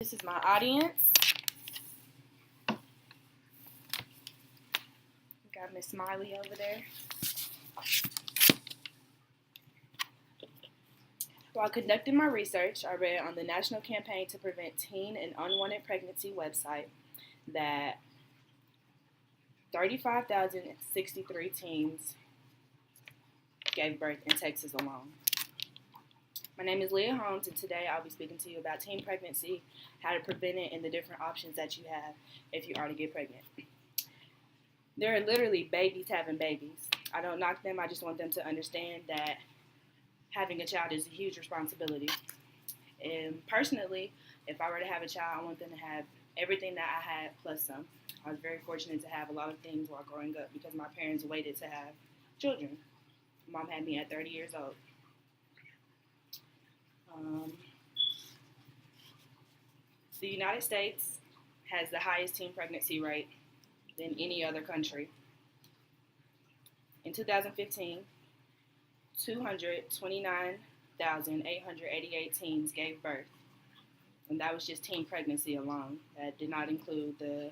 This is my audience. Got Miss Smiley over there. While conducting my research, I read on the National Campaign to Prevent Teen and Unwanted Pregnancy website that 35,063 teens gave birth in Texas alone. My name is Leah Holmes, and today I'll be speaking to you about teen pregnancy, how to prevent it, and the different options that you have if you are to get pregnant. There are literally babies having babies. I don't knock them. I just want them to understand that having a child is a huge responsibility. And personally, if I were to have a child, I want them to have everything that I had plus some. I was very fortunate to have a lot of things while growing up because my parents waited to have children. Mom had me at 30 years old. The United States has the highest teen pregnancy rate than any other country. In 2015, 229,888 teens gave birth, and that was just teen pregnancy alone. That did not include the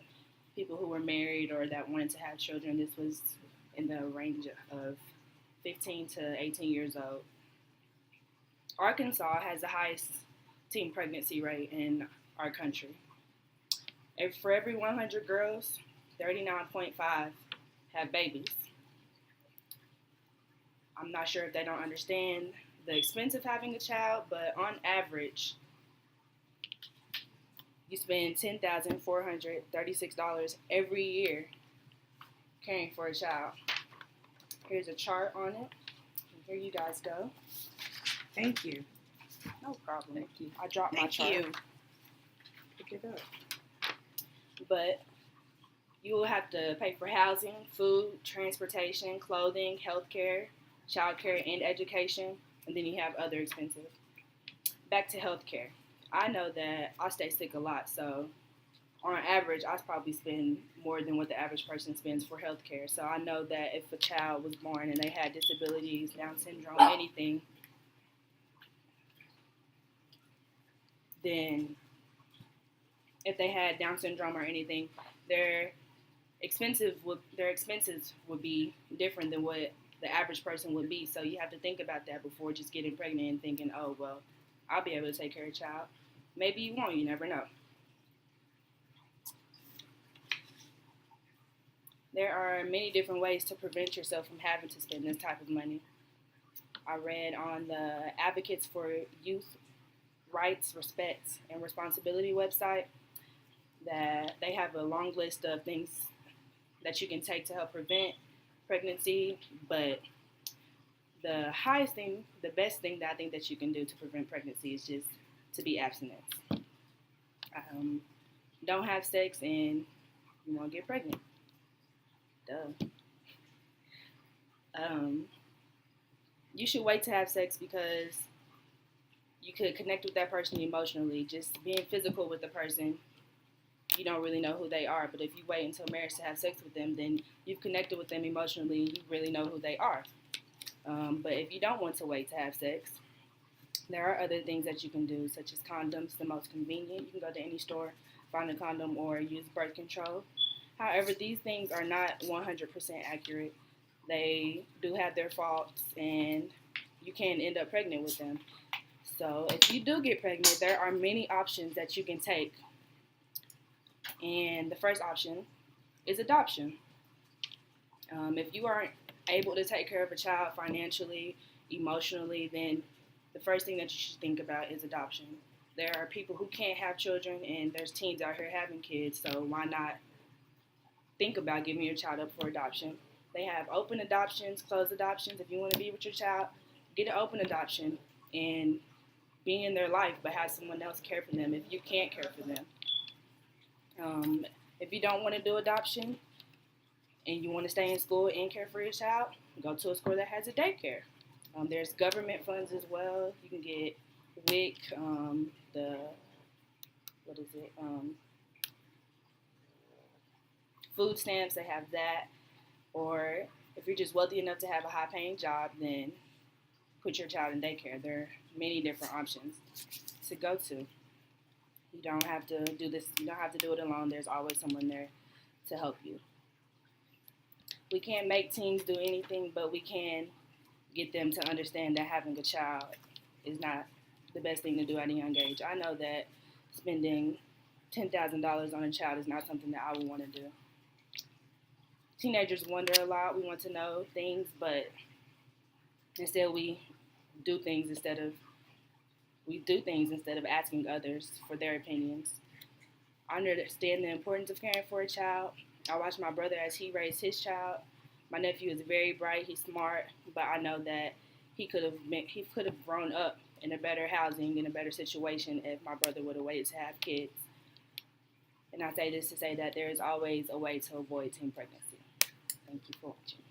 people who were married or that wanted to have children. This was in the range of 15 to 18 years old. Arkansas has the highest teen pregnancy rate in our country. For every 100 girls, 39.5 have babies. I'm not sure if they don't understand the expense of having a child, but on average, you spend $10,436 every year caring for a child. Here's a chart on it. Here you guys go. Thank you. No problem. Thank you. I dropped my chart. Thank you. Pick it up. But you will have to pay for housing, food, transportation, clothing, healthcare, childcare, and education, and then you have other expenses. Back to healthcare. I know that I stay sick a lot, so on average, I probably spend more than what the average person spends for healthcare. So I know that if a child was born and they had disabilities, Down syndrome, anything, then if they had Down syndrome or anything, their expenses would be different than what the average person would be. So you have to think about that before just getting pregnant and thinking, oh, well, I'll be able to take care of a child. Maybe you won't. You never know. There are many different ways to prevent yourself from having to spend this type of money. I read on the Advocates for Youth Rights, Respect, and Responsibility website that they have a long list of things that you can take to help prevent pregnancy, but the best thing that I think that you can do to prevent pregnancy is just to be abstinent. Don't have sex and you won't get pregnant. Duh. You should wait to have sex because you could connect with that person emotionally. Just being physical with the person, you don't really know who they are. But if you wait until marriage to have sex with them, then you've connected with them emotionally and you really know who they are. But if you don't want to wait to have sex, there are other things that you can do, such as condoms, the most convenient. You can go to any store, find a condom, or use birth control. However, these things are not 100% accurate. They do have their faults, and you can end up pregnant with them. So if you do get pregnant, there are many options that you can take. And the first option is adoption. If you aren't able to take care of a child financially, emotionally, then the first thing that you should think about is adoption. There are people who can't have children, and there's teens out here having kids, so why not think about giving your child up for adoption? They have open adoptions, closed adoptions. If you want to be with your child, get an open adoption and be in their life, but have someone else care for them if you can't care for them. If you don't want to do adoption and you want to stay in school and care for your child, go to a school that has a daycare. There's government funds as well. You can get WIC, food stamps, they have that. Or if you're just wealthy enough to have a high-paying job, then put your child in daycare. There are many different options to go to. You don't have to do this. You don't have to do it alone. There's always someone there to help you. We can't make teens do anything, but we can get them to understand that having a child is not the best thing to do at a young age. I know that spending $10,000 on a child is not something that I would want to do. Teenagers wonder a lot. We want to know things, but instead we do things instead of asking others for their opinions. I understand the importance of caring for a child. I watched my brother as he raised his child. My nephew is very bright, he's smart, but I know that he could have grown up in a better housing, in a better situation if my brother would have waited to have kids. And I say this to say that there is always a way to avoid teen pregnancy. Thank you for watching.